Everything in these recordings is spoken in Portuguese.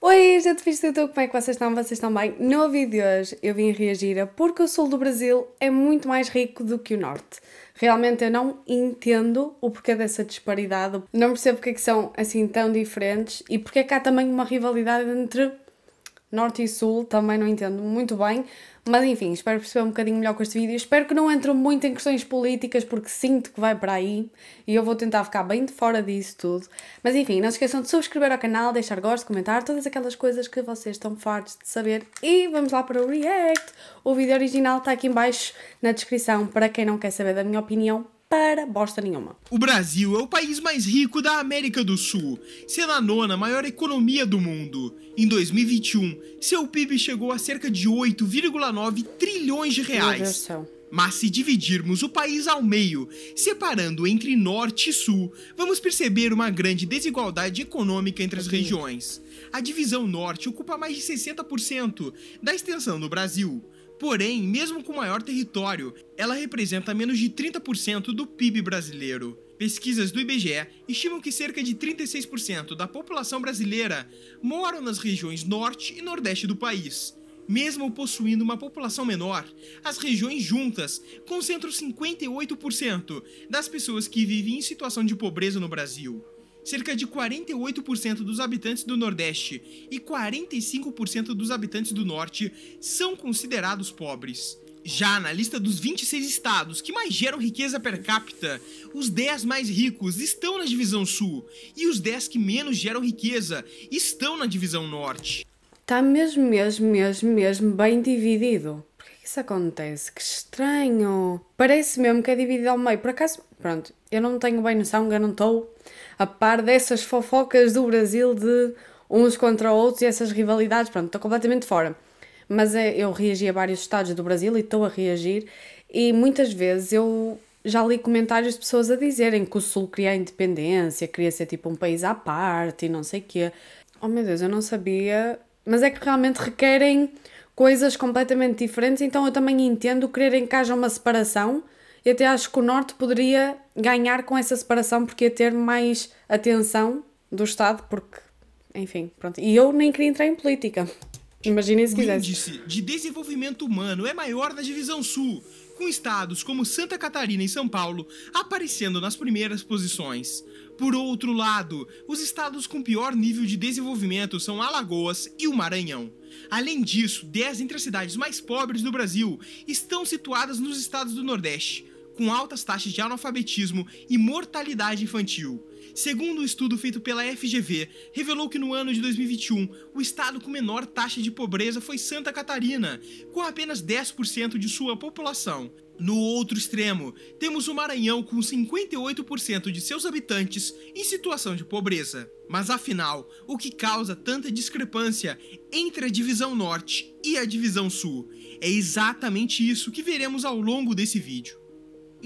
Oi, gente fixe do YouTube, como é que vocês estão? Vocês estão bem? No vídeo de hoje eu vim reagir a porque o sul do Brasil é muito mais rico do que o norte. Realmente eu não entendo o porquê dessa disparidade, não percebo porque é que são assim tão diferentes e porque é que há também uma rivalidade entre norte e sul, também não entendo muito bem, mas enfim, espero perceber um bocadinho melhor com este vídeo. Espero que não entre muito em questões políticas, porque sinto que vai para aí e eu vou tentar ficar bem de fora disso tudo. Mas enfim, não se esqueçam de subscrever ao canal, deixar gosto, comentar, todas aquelas coisas que vocês estão fartos de saber. E vamos lá para o react! O vídeo original está aqui em baixo na descrição para quem não quer saber da minha opinião. Para bosta nenhuma. O Brasil é o país mais rico da América do Sul, sendo a nona maior economia do mundo. Em 2021, seu PIB chegou a cerca de 8,9 trilhões de reais. Mas se dividirmos o país ao meio, separando entre norte e sul, vamos perceber uma grande desigualdade econômica entre as regiões. A divisão norte ocupa mais de 60% da extensão do Brasil. Porém, mesmo com maior território, ela representa menos de 30% do PIB brasileiro. Pesquisas do IBGE estimam que cerca de 36% da população brasileira moram nas regiões norte e nordeste do país. Mesmo possuindo uma população menor, as regiões juntas concentram 58% das pessoas que vivem em situação de pobreza no Brasil. Cerca de 48% dos habitantes do Nordeste e 45% dos habitantes do Norte são considerados pobres. Já na lista dos 26 estados que mais geram riqueza per capita, os 10 mais ricos estão na divisão Sul e os 10 que menos geram riqueza estão na divisão Norte. Tá mesmo bem dividido. Por que isso acontece? Que estranho. Parece mesmo que é dividido ao meio. Por acaso, pronto, eu não tenho bem noção, eu não estou a par dessas fofocas do Brasil de uns contra outros e essas rivalidades, pronto, estou completamente fora. Mas eu reagi a vários estados do Brasil e estou a reagir e muitas vezes eu já li comentários de pessoas a dizerem que o Sul queria a independência, queria ser tipo um país à parte e não sei o quê. Oh meu Deus, eu não sabia, mas é que realmente requerem coisas completamente diferentes, então eu também entendo quererem que haja uma separação. Eu até acho que o Norte poderia ganhar com essa separação porque ia ter mais atenção do Estado, porque, enfim, pronto. E eu nem queria entrar em política. Imaginem se quisesse. O índice de desenvolvimento humano é maior na divisão Sul, com estados como Santa Catarina e São Paulo aparecendo nas primeiras posições. Por outro lado, os estados com pior nível de desenvolvimento são Alagoas e o Maranhão. Além disso, 10 entre as cidades mais pobres do Brasil estão situadas nos estados do Nordeste, com altas taxas de analfabetismo e mortalidade infantil. Segundo um estudo feito pela FGV, revelou que no ano de 2021, o estado com menor taxa de pobreza foi Santa Catarina, com apenas 10% de sua população. No outro extremo, temos o Maranhão com 58% de seus habitantes em situação de pobreza. Mas afinal, o que causa tanta discrepância entre a divisão Norte e a divisão Sul? É exatamente isso que veremos ao longo desse vídeo.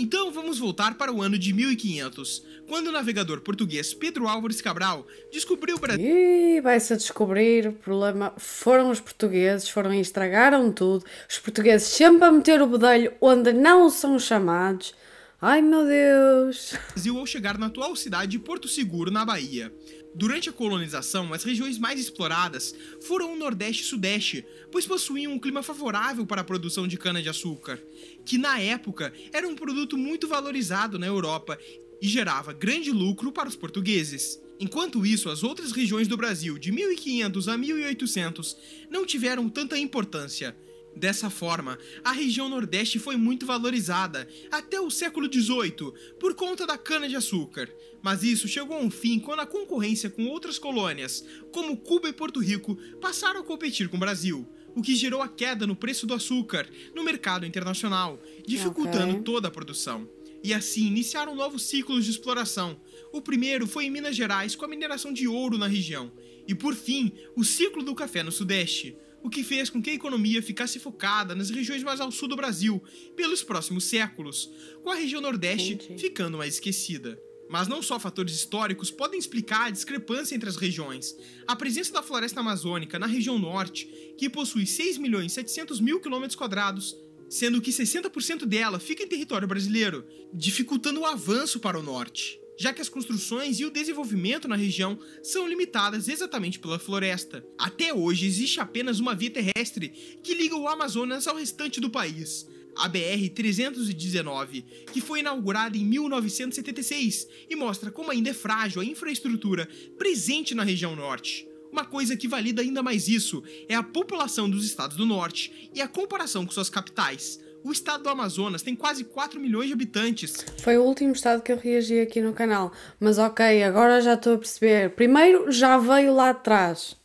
Então vamos voltar para o ano de 1500, quando o navegador português Pedro Álvares Cabral descobriu o Brasil. Ih, vai-se a descobrir, o problema foram os portugueses, foram e estragaram tudo. Os portugueses sempre a meter o bedelho onde não são chamados. Ai meu Deus! Ao chegar na atual cidade de Porto Seguro, na Bahia. Durante a colonização, as regiões mais exploradas foram o Nordeste e Sudeste, pois possuíam um clima favorável para a produção de cana-de-açúcar, que na época era um produto muito valorizado na Europa e gerava grande lucro para os portugueses. Enquanto isso, as outras regiões do Brasil, de 1500 a 1800, não tiveram tanta importância. Dessa forma, a região Nordeste foi muito valorizada até o século XVIII por conta da cana-de-açúcar, mas isso chegou a um fim quando a concorrência com outras colônias, como Cuba e Porto Rico, passaram a competir com o Brasil, o que gerou a queda no preço do açúcar no mercado internacional, dificultando toda a produção. E assim iniciaram novos ciclos de exploração. O primeiro foi em Minas Gerais com a mineração de ouro na região, e por fim, o ciclo do café no Sudeste, o que fez com que a economia ficasse focada nas regiões mais ao sul do Brasil pelos próximos séculos, com a região Nordeste ficando mais esquecida. Mas não só fatores históricos podem explicar a discrepância entre as regiões. A presença da floresta amazônica na região norte, que possui 6.700.000 km², sendo que 60% dela fica em território brasileiro, dificultando o avanço para o norte. já que as construções e o desenvolvimento na região são limitadas exatamente pela floresta. Até hoje existe apenas uma via terrestre que liga o Amazonas ao restante do país, a BR-319, que foi inaugurada em 1976 e mostra como ainda é frágil a infraestrutura presente na região norte. Uma coisa que valida ainda mais isso é a população dos estados do norte e a comparação com suas capitais. O estado do Amazonas tem quase 4 milhões de habitantes. Foi o último estado que eu reagi aqui no canal. Mas ok, agora já estou a perceber. Primeiro já veio lá atrás.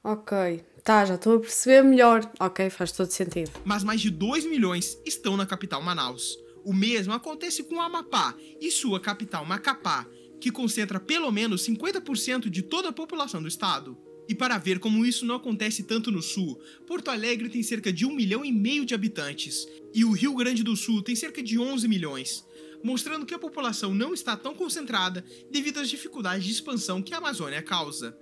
Ok, tá, já estou a perceber melhor. Ok, faz todo sentido. Mas mais de 2 milhões estão na capital Manaus. O mesmo acontece com o Amapá e sua capital Macapá, que concentra pelo menos 50% de toda a população do estado. E para ver como isso não acontece tanto no sul, Porto Alegre tem cerca de 1,5 milhão de habitantes, e o Rio Grande do Sul tem cerca de 11 milhões, mostrando que a população não está tão concentrada devido às dificuldades de expansão que a Amazônia causa.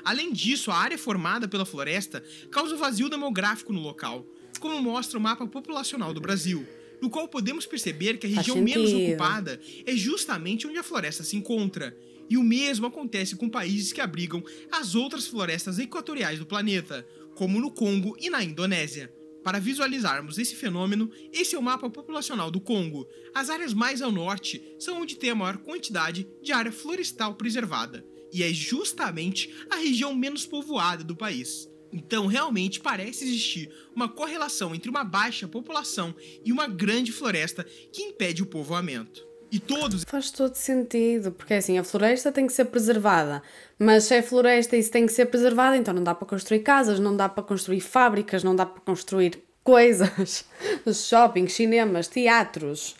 Além disso, a área formada pela floresta causa um vazio demográfico no local, como mostra o mapa populacional do Brasil, no qual podemos perceber que a região menos ocupada é justamente onde a floresta se encontra. E o mesmo acontece com países que abrigam as outras florestas equatoriais do planeta, como no Congo e na Indonésia. Para visualizarmos esse fenômeno, esse é o mapa populacional do Congo. As áreas mais ao norte são onde tem a maior quantidade de área florestal preservada, e é justamente a região menos povoada do país. Então, realmente parece existir uma correlação entre uma baixa população e uma grande floresta que impede o povoamento. E todos... Faz todo sentido, porque assim, a floresta tem que ser preservada, mas se é floresta e se tem que ser preservada, então não dá para construir casas, não dá para construir fábricas, não dá para construir coisas, shoppings, cinemas, teatros,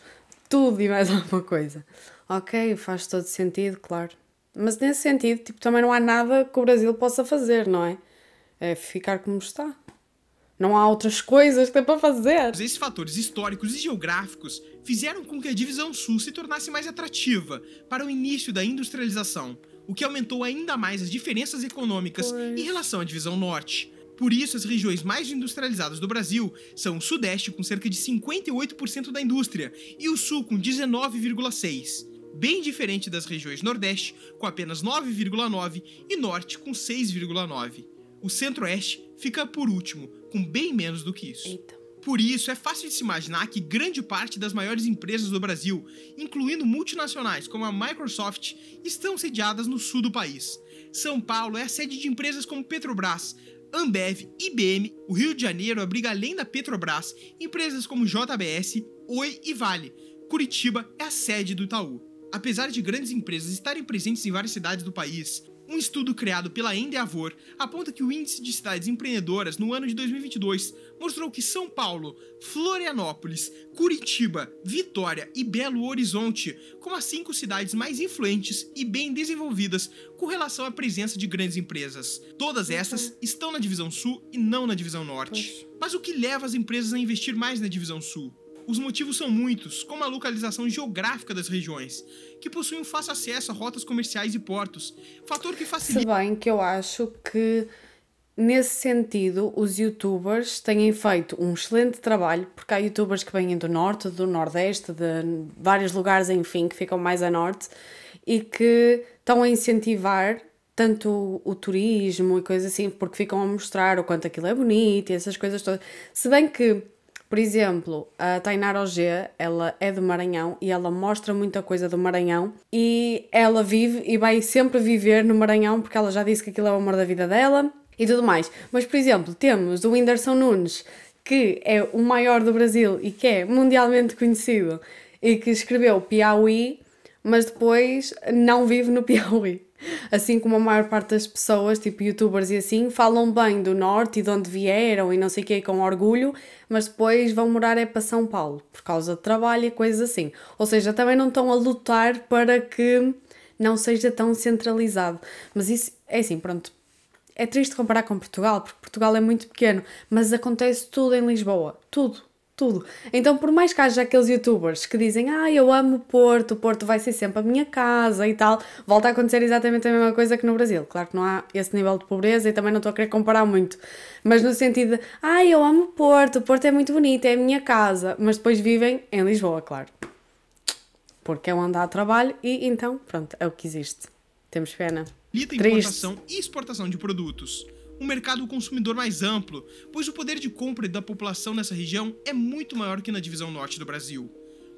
tudo e mais alguma coisa. Ok, faz todo sentido, claro. Mas nesse sentido, tipo, também não há nada que o Brasil possa fazer, não é? É ficar como está. Não há outras coisas que tem para fazer. Esses fatores históricos e geográficos fizeram com que a divisão sul se tornasse mais atrativa para o início da industrialização, o que aumentou ainda mais as diferenças econômicas em relação à divisão norte. Por isso, as regiões mais industrializadas do Brasil são o Sudeste, com cerca de 58% da indústria, e o Sul, com 19,6%. Bem diferente das regiões Nordeste, com apenas 9,9%, e Norte, com 6,9%. O Centro-Oeste fica por último, com bem menos do que isso. Eita. Por isso, é fácil de se imaginar que grande parte das maiores empresas do Brasil, incluindo multinacionais como a Microsoft, estão sediadas no sul do país. São Paulo é a sede de empresas como Petrobras, Ambev, IBM. O Rio de Janeiro abriga, além da Petrobras, empresas como JBS, Oi e Vale. Curitiba é a sede do Itaú. Apesar de grandes empresas estarem presentes em várias cidades do país, um estudo criado pela Endeavor aponta que o índice de cidades empreendedoras no ano de 2022 mostrou que São Paulo, Florianópolis, Curitiba, Vitória e Belo Horizonte como as 5 cidades mais influentes e bem desenvolvidas com relação à presença de grandes empresas. Todas essas estão na divisão sul e não na divisão norte. Mas o que leva as empresas a investir mais na divisão sul? Os motivos são muitos, como a localização geográfica das regiões, que possuem um fácil acesso a rotas comerciais e portos, fator que facilita... Se bem que eu acho que, nesse sentido, os youtubers têm feito um excelente trabalho, porque há youtubers que vêm do norte, do nordeste, de vários lugares, enfim, que ficam mais a norte, e que estão a incentivar tanto o turismo e coisas assim, porque ficam a mostrar o quanto aquilo é bonito e essas coisas todas. Se bem que, por exemplo, a Tainara OG, ela é do Maranhão e ela mostra muita coisa do Maranhão e ela vive e vai sempre viver no Maranhão porque ela já disse que aquilo é o amor da vida dela e tudo mais. Mas, por exemplo, temos o Whindersson Nunes, que é o maior do Brasil e que é mundialmente conhecido e que escreveu Piauí, mas depois não vive no Piauí. Assim como a maior parte das pessoas, tipo youtubers e assim, falam bem do norte e de onde vieram e não sei o que, com orgulho, mas depois vão morar é para São Paulo, por causa de trabalho e coisas assim. Ou seja, também não estão a lutar para que não seja tão centralizado. Mas isso, é assim, pronto, é triste comparar com Portugal, porque Portugal é muito pequeno, mas acontece tudo em Lisboa, tudo. Então, por mais que haja aqueles youtubers que dizem eu amo o Porto vai ser sempre a minha casa e tal, volta a acontecer exatamente a mesma coisa que no Brasil. Claro que não há esse nível de pobreza e também não estou a querer comparar muito, mas no sentido de, eu amo o Porto é muito bonito, é a minha casa, mas depois vivem em Lisboa, claro. porque é onde há trabalho e então, pronto, é o que existe. Temos pena. Facilita a importação e exportação de produtos. Um mercado consumidor mais amplo, pois o poder de compra da população nessa região é muito maior que na divisão norte do Brasil.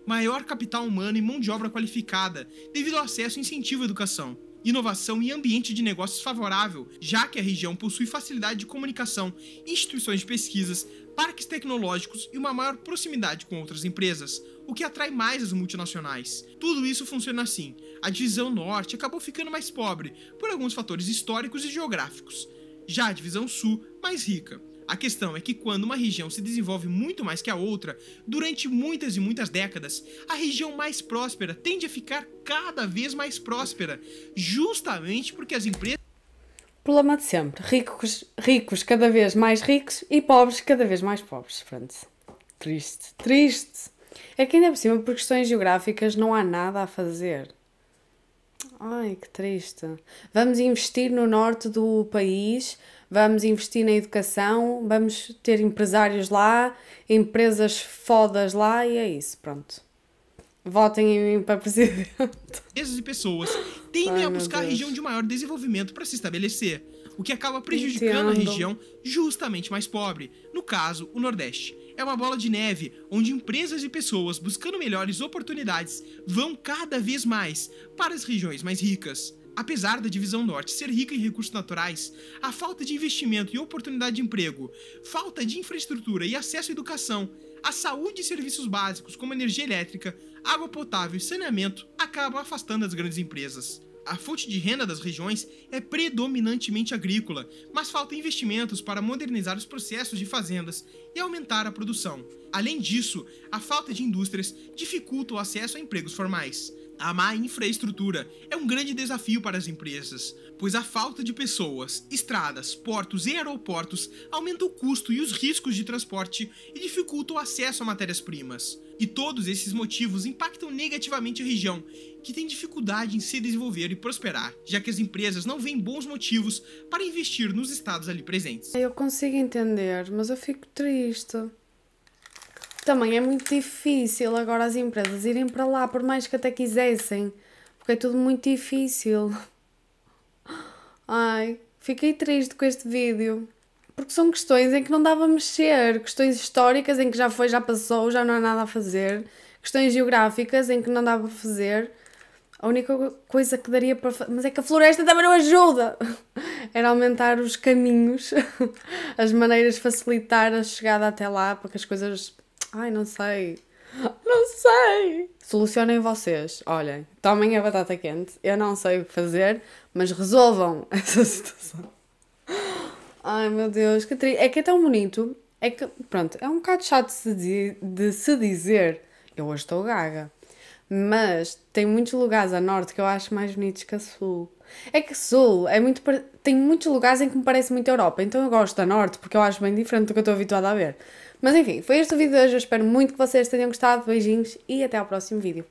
Maior capital humano e mão de obra qualificada, devido ao acesso e incentivo à educação. Inovação e ambiente de negócios favorável, já que a região possui facilidade de comunicação, instituições de pesquisas, parques tecnológicos e uma maior proximidade com outras empresas, o que atrai mais as multinacionais. Tudo isso funciona assim. A divisão norte acabou ficando mais pobre, por alguns fatores históricos e geográficos. Já a divisão sul, mais rica. A questão é que quando uma região se desenvolve muito mais que a outra, durante muitas e muitas décadas, a região mais próspera tende a ficar cada vez mais próspera, justamente porque as empresas... Problema de sempre. Ricos cada vez mais ricos e pobres cada vez mais pobres. Pronto. Triste. Triste. É que ainda por cima, por questões geográficas, não há nada a fazer. Ai, que triste. Vamos investir no norte do país, vamos investir na educação, vamos ter empresários lá, empresas fodas lá e é isso, pronto. Votem em mim para presidente. Empresas e pessoas tendem a buscar a região de maior desenvolvimento para se estabelecer, o que acaba prejudicando a região justamente mais pobre, no caso, o Nordeste. É uma bola de neve, onde empresas e pessoas buscando melhores oportunidades vão cada vez mais para as regiões mais ricas. Apesar da divisão norte ser rica em recursos naturais, a falta de investimento e oportunidade de emprego, falta de infraestrutura e acesso à educação, à saúde e serviços básicos como energia elétrica, água potável e saneamento acabam afastando as grandes empresas. A fonte de renda das regiões é predominantemente agrícola, mas falta investimentos para modernizar os processos de fazendas e aumentar a produção. Além disso, a falta de indústrias dificulta o acesso a empregos formais. A má infraestrutura é um grande desafio para as empresas, pois a falta de pessoas, estradas, portos e aeroportos aumenta o custo e os riscos de transporte e dificulta o acesso a matérias-primas. E todos esses motivos impactam negativamente a região, que tem dificuldade em se desenvolver e prosperar, já que as empresas não veem bons motivos para investir nos estados ali presentes. Eu consigo entender, mas eu fico triste. Também é muito difícil agora as empresas irem para lá, por mais que até quisessem, porque é tudo muito difícil. Ai, fiquei triste com este vídeo, porque são questões em que não dava a mexer, questões históricas em que já foi, já passou, já não há nada a fazer, questões geográficas em que não dava a fazer. A única coisa que daria para fazer, mas é que a floresta também não ajuda, era aumentar os caminhos, as maneiras de facilitar a chegada até lá, para que as coisas... Ai, não sei. Não sei. Solucionem vocês. Olhem, tomem a batata quente. Eu não sei o que fazer, mas resolvam essa situação. Ai, meu Deus, que triste. É que é tão bonito. É que, pronto, é um bocado chato de se dizer. Eu hoje estou gaga. Mas tem muitos lugares a norte que eu acho mais bonitos que a sul. É que sul é muito... Tem muitos lugares em que me parece muito Europa. Então eu gosto da norte porque eu acho bem diferente do que eu estou habituada a ver. Mas enfim, foi este o vídeo de hoje. Eu espero muito que vocês tenham gostado. Beijinhos e até ao próximo vídeo.